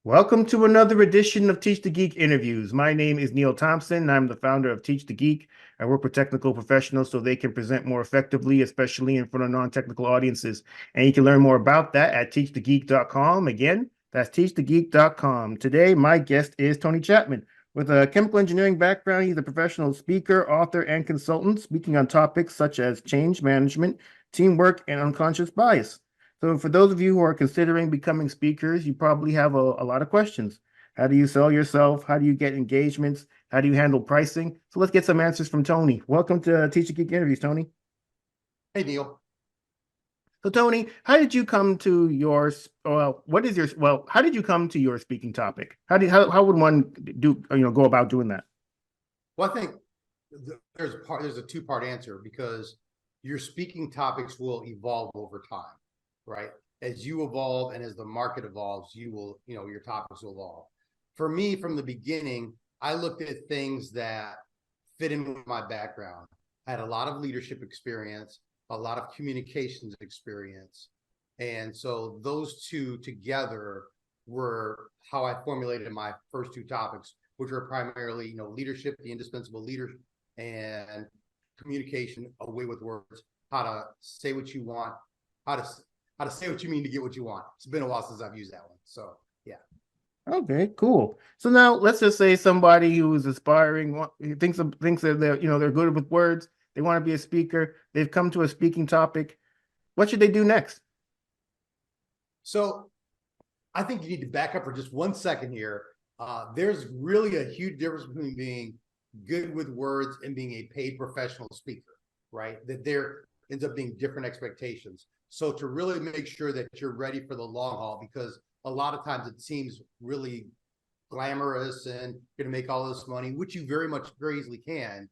Welcome to another edition of Teach the Geek interviews. My name is Neil Thompson, and I'm the founder of Teach the Geek. I work with technical professionals so they can present more effectively, especially in front of non-technical audiences. And you can learn more about that at teachthegeek.com. Again, that's teachthegeek.com. Today, my guest is Tony Chatman. With a chemical engineering background, he's a professional speaker, author, and consultant, speaking on topics such as change management, teamwork, and unconscious bias. So for those of you who are considering becoming speakers, you probably have a lot of questions. How do you sell yourself? How do you get engagements? How do you handle pricing? So let's get some answers from Tony. Welcome to Teach the Geek Interviews, Tony. Hey, Neil. So Tony, how did you come to your, how did you come to your speaking topic? How would one go about doing that? Well, I think there's a two-part answer because your speaking topics will evolve over time, right? As you evolve and as the market evolves, your topics will evolve. For me, from the beginning, I looked at things that fit in with my background. I had a lot of leadership experience, a lot of communications experience. And so those two together were how I formulated my first two topics, which were primarily, leadership, the indispensable leader, and communication, a way with words, how to say what you want, how to say what you mean to get what you want. It's been a while since I've used that one. So yeah. Okay, cool. So now let's just say somebody who is aspiring, thinks that they're good with words, they want to be a speaker, they've come to a speaking topic. What should they do next? So I think you need to back up for just 1 second here. There's really a huge difference between being good with words and being a paid professional speaker, right? That there ends up being different expectations. So to really make sure that you're ready for the long haul, because a lot of times it seems really glamorous and you're going to make all this money, which you very easily can.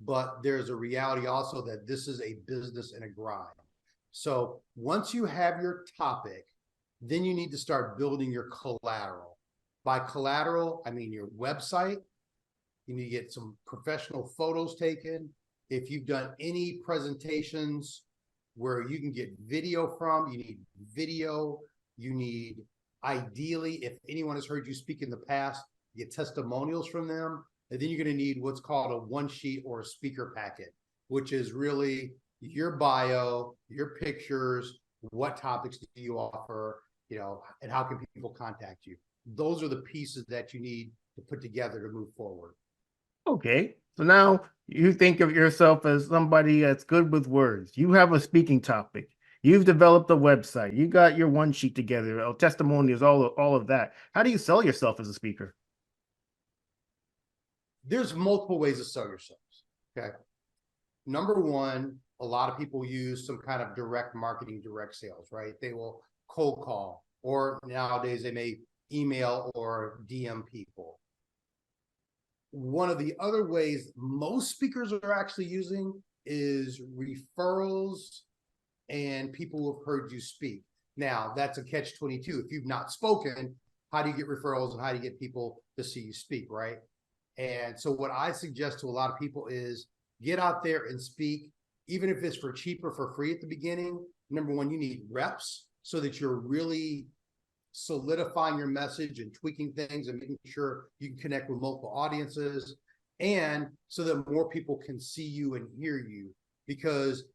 But there's a reality also that this is a business and a grind. So once you have your topic, then you need to start building your collateral. By collateral, I mean your website. You need to get some professional photos taken. If you've done any presentations where you can get video from, you need video. You need, ideally, if anyone has heard you speak in the past, get testimonials from them. And then you're going to need what's called a one sheet or a speaker packet, which is really your bio, your pictures, what topics do you offer, and how can people contact you. Those are the pieces that you need to put together to move forward. Okay, so now you think of yourself as somebody that's good with words. You have a speaking topic. You've developed a website. You got your one sheet together, testimonials, all of that. How do you sell yourself as a speaker? There's multiple ways to sell yourselves. Okay. Number one, a lot of people use some kind of direct marketing, direct sales, right? They will cold call, or nowadays they may email or DM people. One of the other ways most speakers are actually using is referrals and people who have heard you speak. Now, that's a catch-22. If you've not spoken, how do you get referrals and how do you get people to see you speak, right? And so what I suggest to a lot of people is get out there and speak, even if it's for cheap or for free at the beginning. Number one, you need reps so that you're really solidifying your message and tweaking things and making sure you can connect with multiple audiences, and so that more people can see you and hear you. Because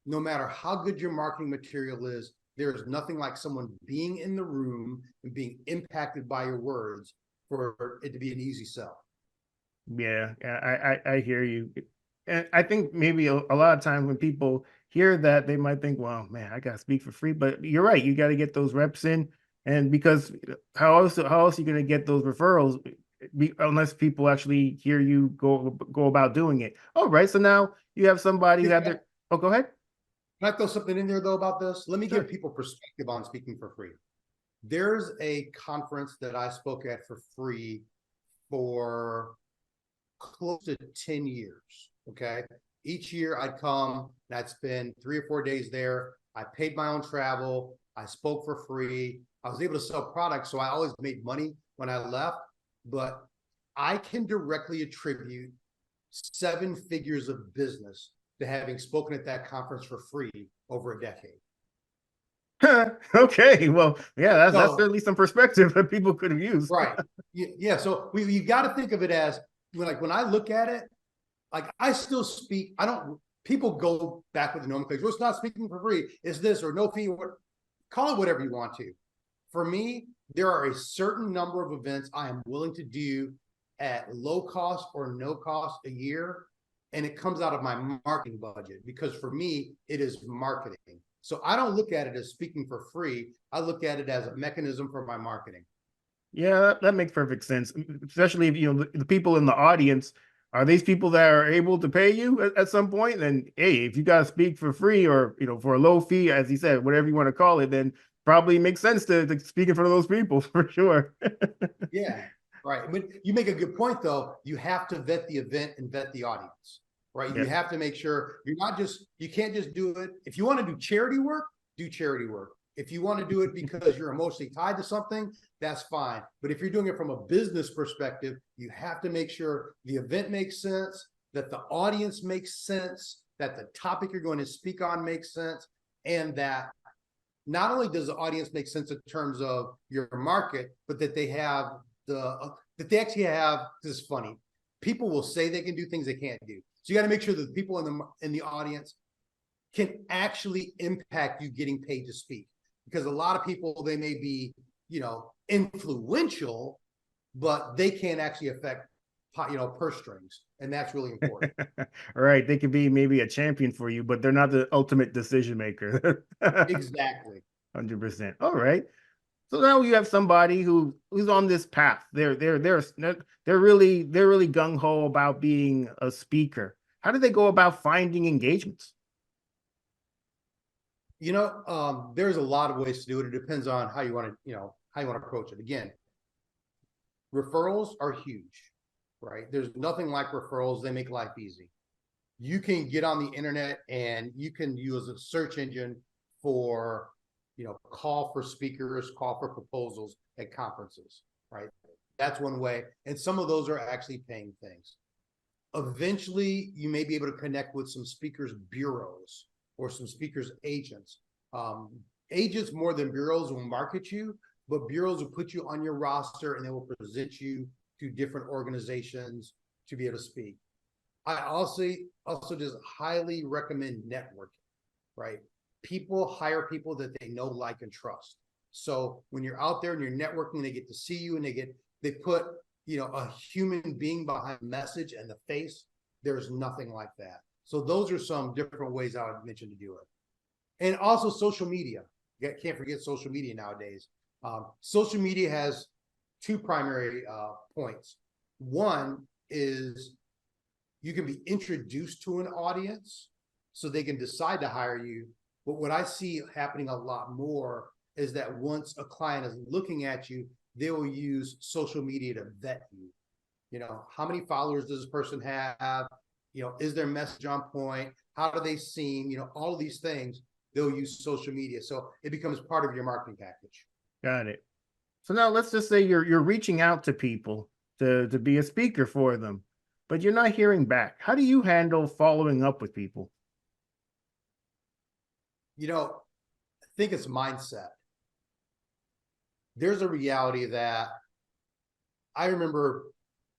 no matter how good your marketing material is, there is nothing like someone being in the room and being impacted by your words for it to be an easy sell. Yeah, I hear you. And I think maybe a lot of times when people hear that, they might think, well, man, I got to speak for free. But you're right. You got to get those reps in. And because how else are you going to get those referrals unless people actually hear you go about doing it? All right. So now you have somebody who had their, oh, go ahead. Can I throw something in there, though, about this? Let me Sure. give people perspective on speaking for free. There's a conference that I spoke at for free for close to 10 years. Okay. Each year I'd come and I'd spend 3 or 4 days there. I paid my own travel. I spoke for free. I was able to sell products. So I always made money when I left, but I can directly attribute 7 figures of business to having spoken at that conference for free over a decade. Okay, well, yeah, that's So certainly some perspective that people could have used. right, yeah. So you got to think of it as like when I look at it, like I still speak. I don't. People go back with the nomenclature. Well, it's not speaking for free. It's this or no fee. Or call it whatever you want to. For me, there are a certain number of events I am willing to do at low cost or no cost a year, and it comes out of my marketing budget because for me, it is marketing. So I don't look at it as speaking for free. I look at it as a mechanism for my marketing. Yeah, that makes perfect sense. Especially if the people in the audience are these people that are able to pay you at some point. Then, hey, if you got to speak for free or for a low fee, as he said, whatever you want to call it, then probably makes sense to speak in front of those people for sure. Yeah, right. But you make a good point, though. You have to vet the event and vet the audience, right? You Yes. have to make sure you can't just do it. If you want to do charity work, do charity work. If you want to do it because you're emotionally tied to something, that's fine. But if you're doing it from a business perspective, you have to make sure the event makes sense, that the audience makes sense, that the topic you're going to speak on makes sense, and that not only does the audience make sense in terms of your market, but that they have that they actually have. This is funny. People will say they can do things they can't do. So you got to make sure that the people in the audience can actually impact you getting paid to speak. Because a lot of people, they may be, influential, but they can't actually affect, purse strings, and that's really important. Right. They could be maybe a champion for you, but they're not the ultimate decision maker. Exactly. 100%. All right. So now you have somebody who's on this path. They're really gung ho about being a speaker. How do they go about finding engagements? There's a lot of ways to do it. It depends on how you want to, how you want to approach it. Again, referrals are huge, right? There's nothing like referrals. They make life easy. You can get on the internet and you can use a search engine for, call for speakers, call for proposals at conferences, right? That's one way. And some of those are actually paying things. Eventually, you may be able to connect with some speakers bureaus or some speakers agents. Agents more than bureaus will market you, but bureaus will put you on your roster and they will present you to different organizations to be able to speak. I also just highly recommend networking, right? People hire people that they know, like, and trust. So when you're out there and you're networking, they get to see you and they put, a human being behind the message and the face. There's nothing like that. So those are some different ways I would mention to do it. And also social media. You can't forget social media nowadays. Social media has two primary points. One is you can be introduced to an audience so they can decide to hire you. But what I see happening a lot more is that once a client is looking at you, they will use social media to vet you. How many followers does this person have? Is their message on point? How do they seem? All of these things, they'll use social media. So it becomes part of your marketing package. Got it. So now let's just say you're reaching out to people to be a speaker for them, but you're not hearing back. How do you handle following up with people? I think it's mindset. There's a reality that I remember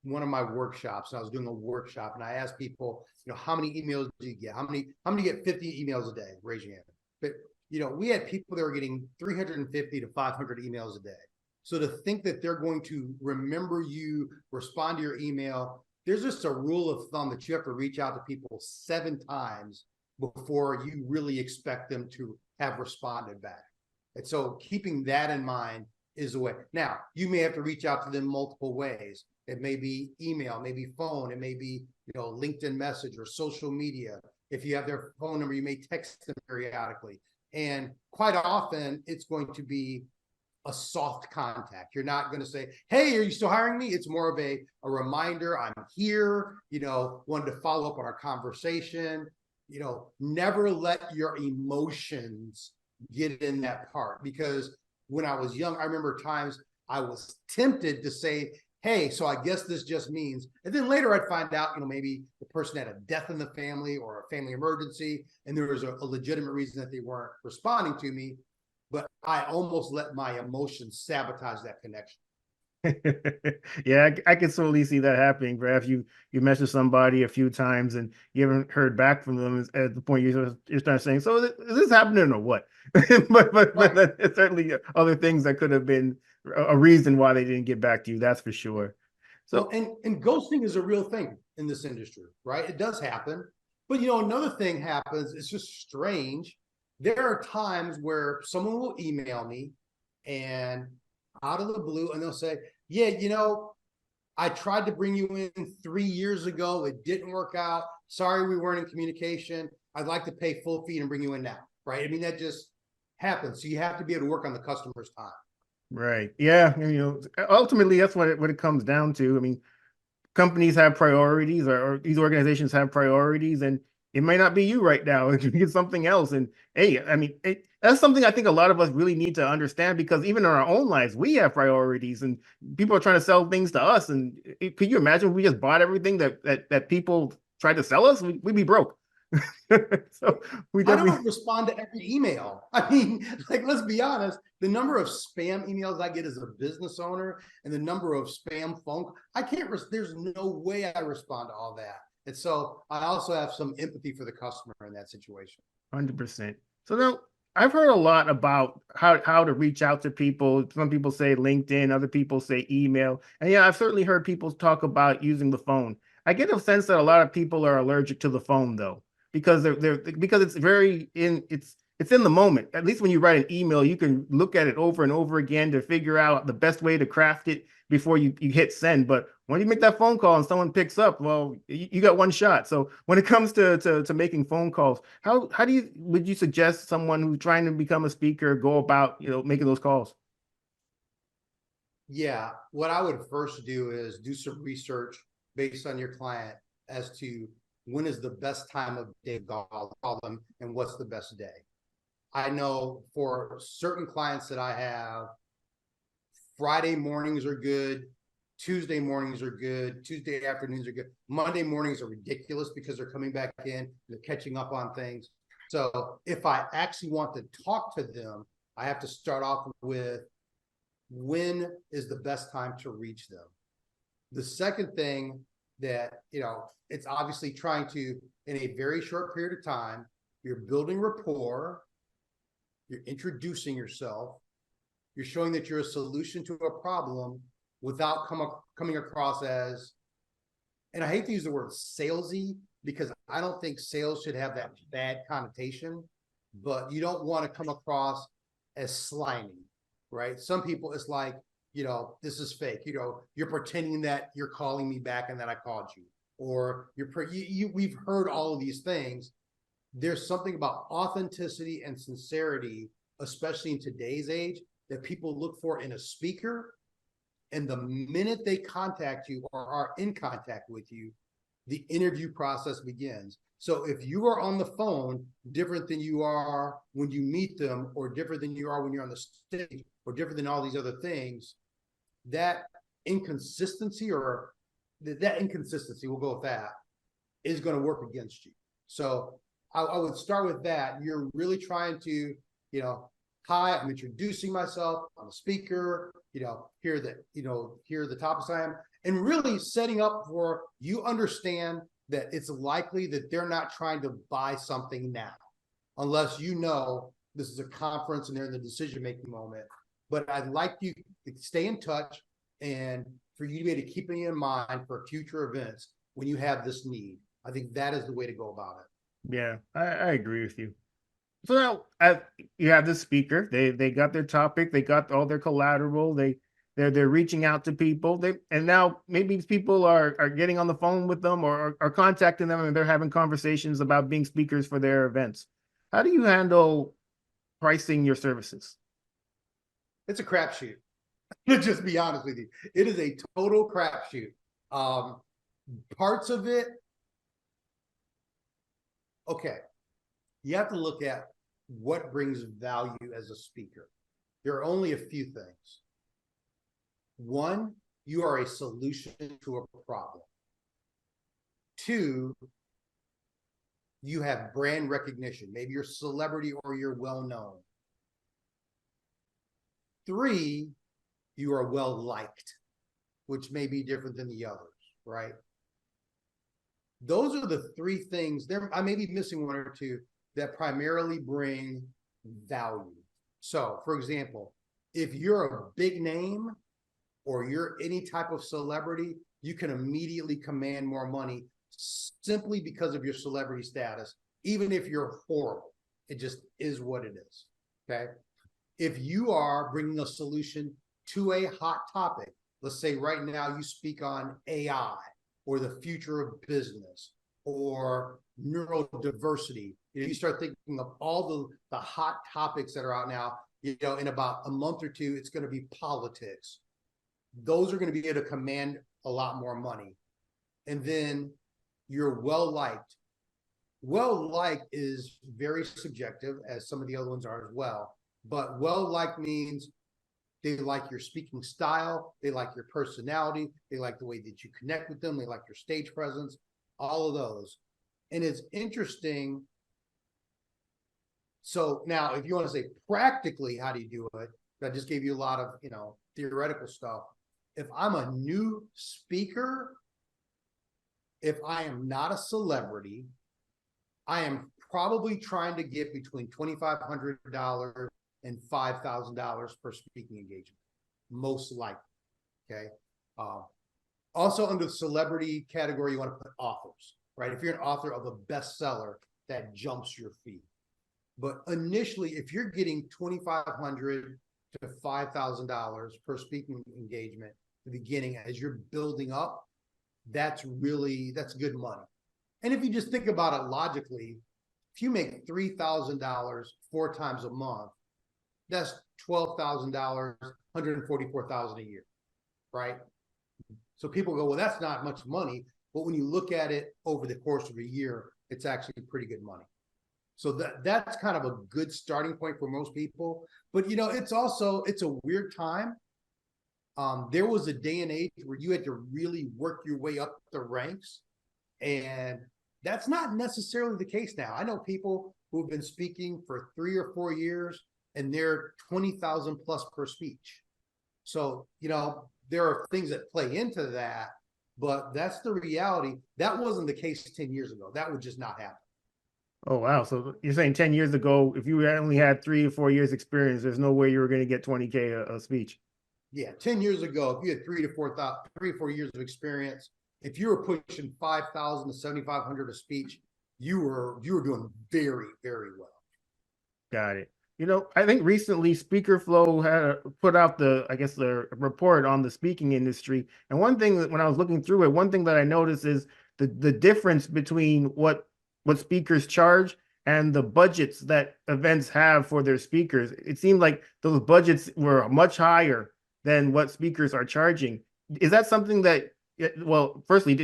one of my workshops, and I was doing a workshop, and I asked people, how many emails do you get? How many get 50 emails a day? Raise your hand. But we had people that were getting 350 to 500 emails a day. So to think that they're going to remember you, respond to your email, there's just a rule of thumb that you have to reach out to people 7 times before you really expect them to have responded back. And so keeping that in mind is the way. Now, you may have to reach out to them multiple ways. It may be email, maybe phone, it may be, LinkedIn message or social media. If you have their phone number, you may text them periodically. And quite often it's going to be a soft contact. You're not going to say, hey, are you still hiring me? It's more of a reminder. I'm here, wanted to follow up on our conversation. Never let your emotions get in that part, because when I was young, I remember times I was tempted to say, hey, so I guess this just means, and then later I'd find out, maybe the person had a death in the family or a family emergency, and there was a legitimate reason that they weren't responding to me. but I almost let my emotions sabotage that connection. Yeah, I can totally see that happening. Perhaps you message somebody a few times and you haven't heard back from them at the point you're starting saying, "So is this happening or what?" But Right. there's certainly other things that could have been a reason why they didn't get back to you. That's for sure. Well, So and ghosting is a real thing in this industry, right? It does happen. But another thing happens, it's just strange. There are times where someone will email me and out of the blue, and they'll say, yeah, I tried to bring you in 3 years ago. It didn't work out. Sorry, we weren't in communication. I'd like to pay full fee and bring you in now. Right. I mean, that just happens. So you have to be able to work on the customer's time. right, yeah, ultimately that's what it comes down to. I mean, companies have priorities or these organizations have priorities and it might not be you right now. It could be something else. And hey, I mean, that's something I think a lot of us really need to understand because even in our own lives, we have priorities and people are trying to sell things to us. And could you imagine if we just bought everything that people tried to sell us? We'd be broke. So we I definitely don't respond to every email. I mean, like, let's be honest, the number of spam emails I get as a business owner and the number of spam phone, I can't, there's no way I respond to all that. And so I also have some empathy for the customer in that situation. 100%. So now I've heard a lot about how to reach out to people. Some people say LinkedIn, other people say email. And yeah, I've certainly heard people talk about using the phone. I get a sense that a lot of people are allergic to the phone though, because because it's very it's in the moment. At least when you write an email, you can look at it over and over again to figure out the best way to craft it before you hit send. But when you make that phone call and someone picks up, well, you got one shot. So when it comes to making phone calls, how do you would you suggest someone who's trying to become a speaker go about making those calls? Yeah, what I would first do is do some research based on your client as to when is the best time of day to call them and what's the best day. I know for certain clients that I have, Friday mornings are good. Tuesday mornings are good. Tuesday afternoons are good. Monday mornings are ridiculous because they're coming back in, they're catching up on things. So if I actually want to talk to them, I have to start off with when is the best time to reach them. The second thing that, it's obviously trying to, in a very short period of time, you're building rapport, you're introducing yourself, you're showing that you're a solution to a problem without coming across as, and I hate to use the word salesy because I don't think sales should have that bad connotation, but you don't want to come across as slimy, right? Some people, it's like, this is fake. You're pretending that you're calling me back and that I called you, or we've heard all of these things. There's something about authenticity and sincerity, especially in today's age, that people look for in a speaker. And the minute they contact you or are in contact with you, the interview process begins. So if you are on the phone, different than you are when you meet them, or different than you are when you're on the stage, or different than all these other things, that inconsistency, or that inconsistency, we'll go with that, is going to work against you. So I would start with that. You're really trying to, hi, I'm introducing myself. I'm a speaker. Here are the topics I am, and really setting up for you understand that it's likely that they're not trying to buy something now, unless this is a conference and they're in the decision-making moment. But I'd like you to stay in touch and for you to be able to keep me in mind for future events when you have this need. I think that is the way to go about it. Yeah, I agree with you. So now you have the speaker. They got their topic. They got all their collateral. They're reaching out to people. And now maybe people are getting on the phone with them or are contacting them and they're having conversations about being speakers for their events. How do you handle pricing your services? It's a crapshoot. Let's just be honest with you. It is a total crapshoot. Um, Parts of it, okay, you have to look at what brings value as a speaker. There are only a few things. One, you are a solution to a problem. Two, you have brand recognition. Maybe you're a celebrity or you're well known. 3, you are well liked, which may be different than the others, right? Those are the 3 things. I may be missing 1 or 2 that primarily bring value. So, for example, if you're a big name or you're any type of celebrity, you can immediately command more money simply because of your celebrity status, even if you're horrible. It just is what it is, okay? If you are bringing a solution to a hot topic, let's say right now you speak on AI or the future of business or neurodiversity, you start thinking of all the hot topics that are out now, in about a month or 2, it's going to be politics. Those are going to be able to command a lot more money. And then you're well-liked. Well-liked is very subjective, as some of the other ones are as well. But well-liked means they like your speaking style, they like your personality, they like the way that you connect with them, they like your stage presence, all of those. And it's interesting. So now, if you want to say practically, how do you do it? I just gave you a lot of, theoretical stuff. If I'm a new speaker, if I am not a celebrity, I am probably trying to get between $2,500 and $5,000 per speaking engagement, most likely. Okay. Also, under the celebrity category, you want to put authors, right? If you're an author of a bestseller, that jumps your fee. But initially, if you're getting $2,500 to $5,000 per speaking engagement at the beginning, as you're building up, that's good money. And if you just think about it logically, if you make $3,000 4 times a month, that's $12,000, $144,000 a year, right? So people go, well, that's not much money. But when you look at it over the course of a year, it's actually pretty good money. So that's kind of a good starting point for most people. But, it's a weird time. There was a day and age where you had to really work your way up the ranks. And that's not necessarily the case now. I know people who have been speaking for 3 or 4 years, and they're 20,000 plus per speech. So, there are things that play into that, but that's the reality. That wasn't the case 10 years ago. That would just not happen. Oh, wow. So you're saying 10 years ago, if you only had 3 or 4 years experience, there's no way you were going to get 20K a speech. Yeah. 10 years ago, if you had 3 or 4 years of experience, if you were pushing 5,000 to 7,500 a speech, you were doing very, very well. Got it. I think recently Speaker Flow had put out the report on the speaking industry. And one thing that when I was looking through it, one thing that I noticed is the difference between what speakers charge and the budgets that events have for their speakers. It seemed like those budgets were much higher than what speakers are charging. Is that something that, well, firstly,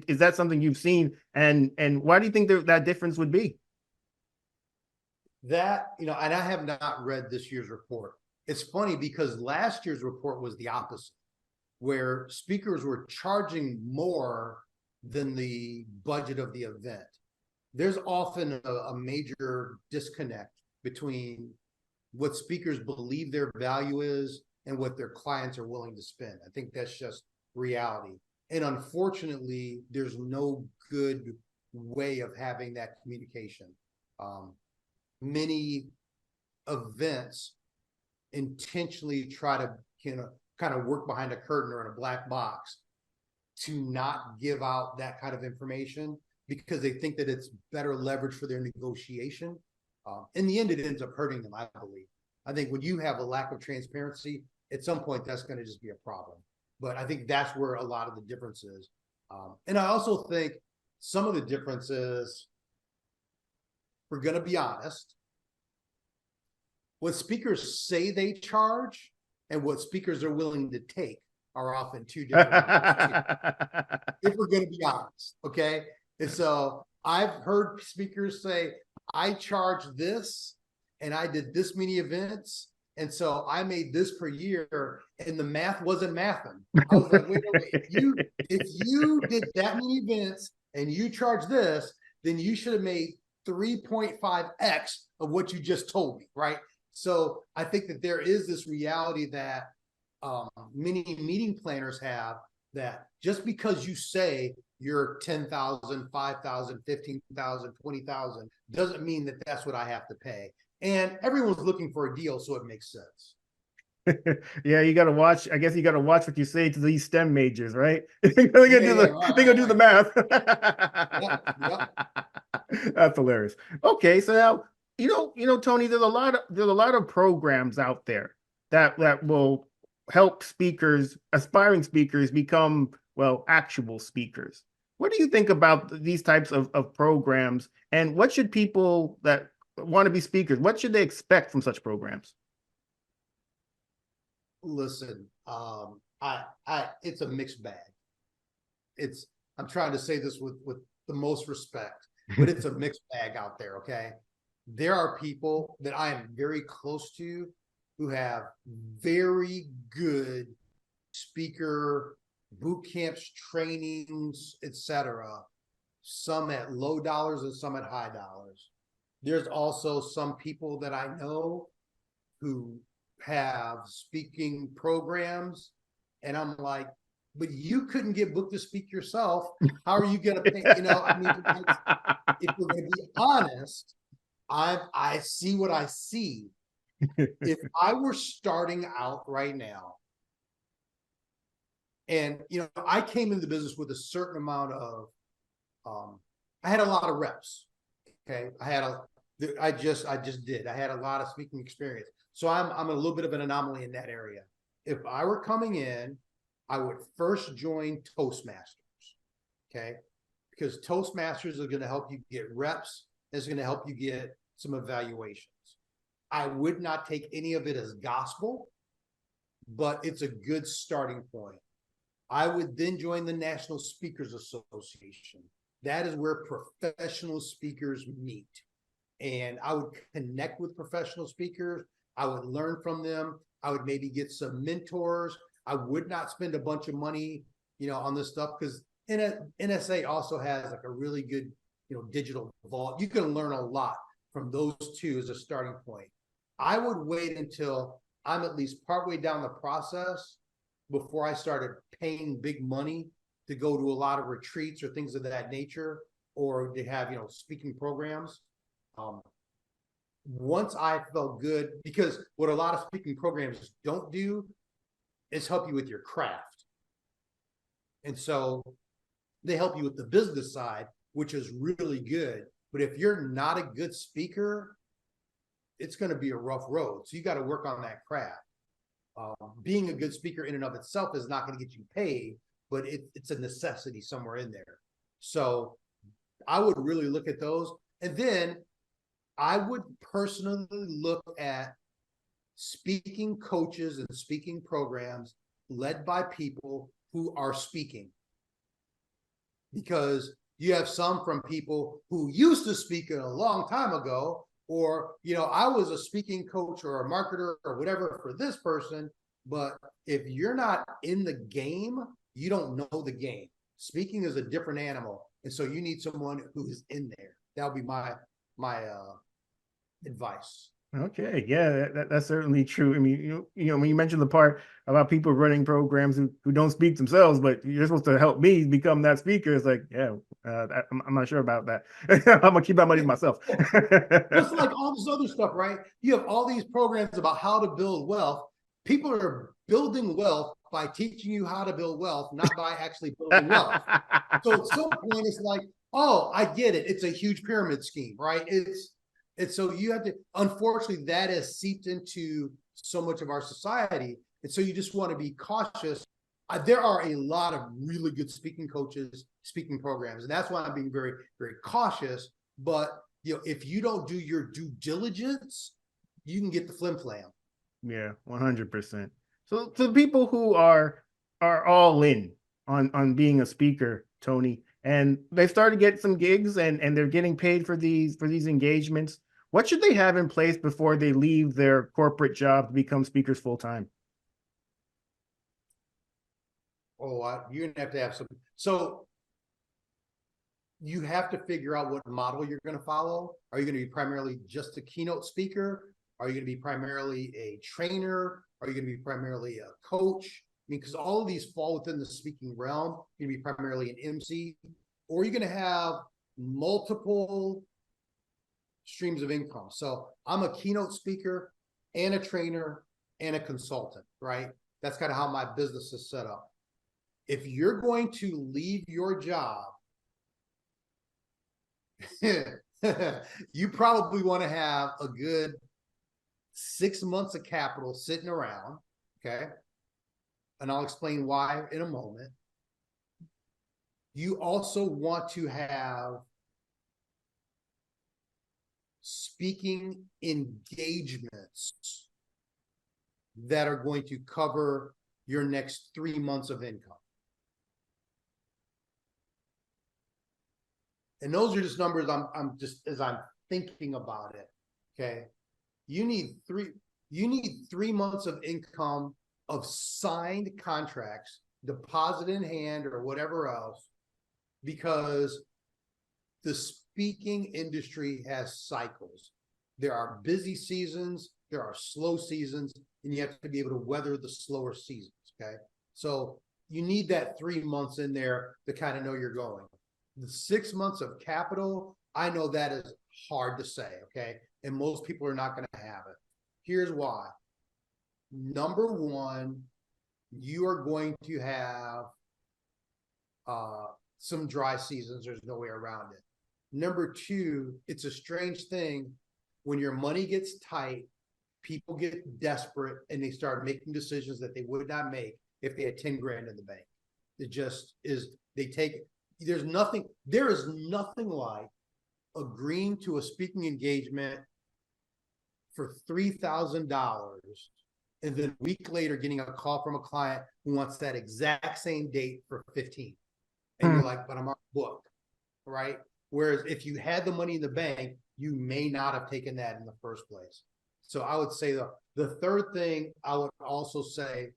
is that something you've seen? And why do you think that difference would be? That, and I have not read this year's report. It's funny because last year's report was the opposite, where speakers were charging more than the budget of the event. There's often a major disconnect between what speakers believe their value is and what their clients are willing to spend. I think that's just reality. And unfortunately, there's no good way of having that communication. Many events intentionally try to kind of work behind a curtain or in a black box to not give out that kind of information because they think that it's better leverage for their negotiation. In the end, it ends up hurting them, I believe. I think when you have a lack of transparency, at some point, that's going to just be a problem. But I think that's where a lot of the difference is. And I also think some of the differences, we're going to be honest, what speakers say they charge and what speakers are willing to take are often 2 different if we're going to be honest, okay? And so I've heard speakers say, I charge this and I did this many events, and so I made this per year, and the math wasn't mathing. I was like, wait. If you did that many events and you charge this, then you should have made 3.5x of what you just told me, right? So I think that there is this reality that many meeting planners have, that just because you say you're 10,000, 5,000, 15,000, 20,000 doesn't mean that that's what I have to pay. And everyone's looking for a deal, so it makes sense. Yeah, you got to watch. I guess you got to watch what you say to these STEM majors, right? They're gonna Yeah, do yeah, the right, they're gonna right, do the right. math. Yep, yep. That's hilarious. Okay, so now Tony, there's a lot of programs out there that will help speakers, aspiring speakers, become actual speakers. What do you think about these types of programs, and what should people that want to be speakers, what should they expect from such programs? Listen, it's a mixed bag. It's, I'm trying to say this with the most respect, but it's a mixed bag out there. Okay, there are people that I am very close to who have very good speaker boot camps, trainings, etc. Some at low dollars and some at high dollars. There's also some people that I know who have speaking programs, and I'm like, but you couldn't get booked to speak yourself. How are you going to pay? I mean, if we're going to be honest, I see what I see. If I were starting out right now, and I came into the business with a certain amount of, I had a lot of reps. Okay, I just did. I had a lot of speaking experience, so I'm a little bit of an anomaly in that area. If I were coming in, I would first join Toastmasters. Okay, because Toastmasters are going to help you get reps. It's going to help you get some evaluations. I would not take any of it as gospel, but it's a good starting point. I would then join the National Speakers Association. That is where professional speakers meet. And I would connect with professional speakers. I would learn from them. I would maybe get some mentors. I would not spend a bunch of money, on this stuff, because NSA also has like a really good, digital vault. You can learn a lot from those two as a starting point. I would wait until I'm at least partway down the process before I started paying big money to go to a lot of retreats or things of that nature, or to have, speaking programs. Once I felt good, because what a lot of speaking programs don't do is help you with your craft. And so they help you with the business side, which is really good. But if you're not a good speaker, it's going to be a rough road. So you got to work on that craft. Being a good speaker in and of itself is not going to get you paid, but it's a necessity somewhere in there. So I would really look at those. And then I would personally look at speaking coaches and speaking programs led by people who are speaking. Because you have some from people who used to speak a long time ago, or, I was a speaking coach or a marketer or whatever for this person, but if you're not in the game, you don't know the game. Speaking is a different animal. And so you need someone who is in there. That would be my advice. Okay, yeah, that's certainly true. I mean, when you mentioned the part about people running programs who don't speak themselves, but you're supposed to help me become that speaker, it's like, yeah, I'm not sure about that. I'm gonna keep that money to myself. Just like all this other stuff, right? You have all these programs about how to build wealth. People are building wealth by teaching you how to build wealth, not by actually building wealth. So at some point, it's like, oh, I get it. It's a huge pyramid scheme, right? It's so you have to, unfortunately, that has seeped into so much of our society. And so you just want to be cautious. There are a lot of really good speaking coaches, speaking programs, and that's why I'm being very, very cautious. But if you don't do your due diligence, you can get the flim flam. Yeah, 100%. So to people who are all in on being a speaker, Tony, and they start to get some gigs and they're getting paid for these engagements, what should they have in place before they leave their corporate job to become speakers full time? Oh, you're gonna have to have some. So you have to figure out what model you're going to follow. Are you going to be primarily just a keynote speaker? Are you going to be primarily a trainer? Are you going to be primarily a coach? I mean, because all of these fall within the speaking realm. You're going to be primarily an MC, or you're going to have multiple streams of income. So I'm a keynote speaker and a trainer and a consultant, right? That's kind of how my business is set up. If you're going to leave your job, you probably want to have a good 6 months of capital sitting around, okay? And I'll explain why in a moment. You also want to have speaking engagements that are going to cover your next 3 months of income. And those are just numbers I'm just as I'm thinking about it. Okay. You need 3 months of income of signed contracts, deposit in hand or whatever else, because the speaking industry has cycles. There are busy seasons, there are slow seasons, and you have to be able to weather the slower seasons. Okay. So you need that 3 months in there to kind of know you're going. The 6 months of capital, I know that is hard to say, okay? And most people are not going to have it. Here's why. Number one, you are going to have some dry seasons. There's no way around it. Number two, it's a strange thing. When your money gets tight, people get desperate and they start making decisions that they would not make if they had 10 grand in the bank. It just is, they take it. There is nothing like agreeing to a speaking engagement for $3,000 and then a week later getting a call from a client who wants that exact same date for 15. And you're like, but I'm already booked, right? Whereas if you had the money in the bank, you may not have taken that in the first place. So I would say the third thing I would also say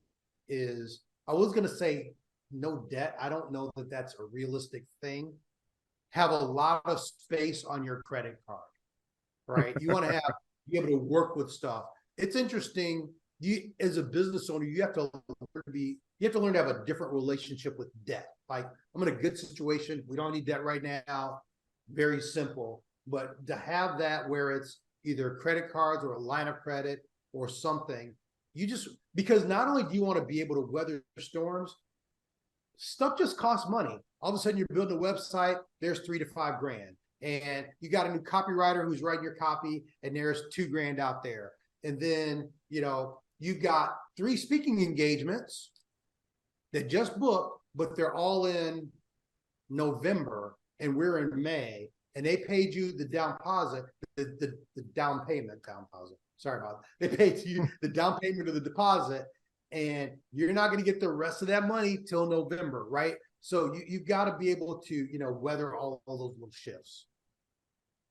is, I was going to say no debt. I don't know that that's a realistic thing. Have a lot of space on your credit card, right? You want to be able to work with stuff. It's interesting. You, as a business owner, you have to learn to have a different relationship with debt. Like, I'm in a good situation. We don't need debt right now. Very simple. But to have that where it's either credit cards or a line of credit or something, because not only do you want to be able to weather storms, stuff just costs money. All of a sudden you're building a website, there's $3 to $5 grand. And you got a new copywriter who's writing your copy, and there's $2 grand out there. And then, you've got 3 speaking engagements that just booked, but they're all in November and we're in May, and they paid you the down deposit, the down payment, Sorry about that. They paid you the down payment of the deposit, and you're not going to get the rest of that money till November, right? So you've got to be able to, weather all those little shifts.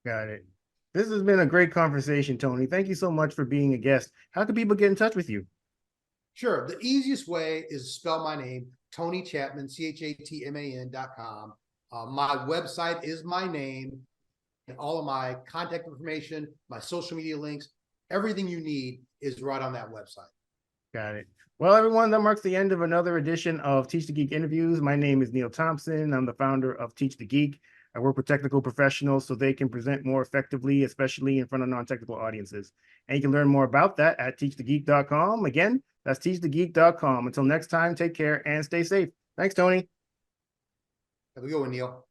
Got it. This has been a great conversation, Tony. Thank you so much for being a guest. How can people get in touch with you? Sure. The easiest way is to spell my name, Tony Chatman, CHATMAN.com. My website is my name, and all of my contact information, my social media links, everything you need is right on that website. Got it. Well, everyone, that marks the end of another edition of Teach the Geek Interviews. My name is Neil Thompson. I'm the founder of Teach the Geek. I work with technical professionals so they can present more effectively, especially in front of non-technical audiences. And you can learn more about that at teachthegeek.com. Again, that's teachthegeek.com. Until next time, take care and stay safe. Thanks, Tony. Have a good one, Neil.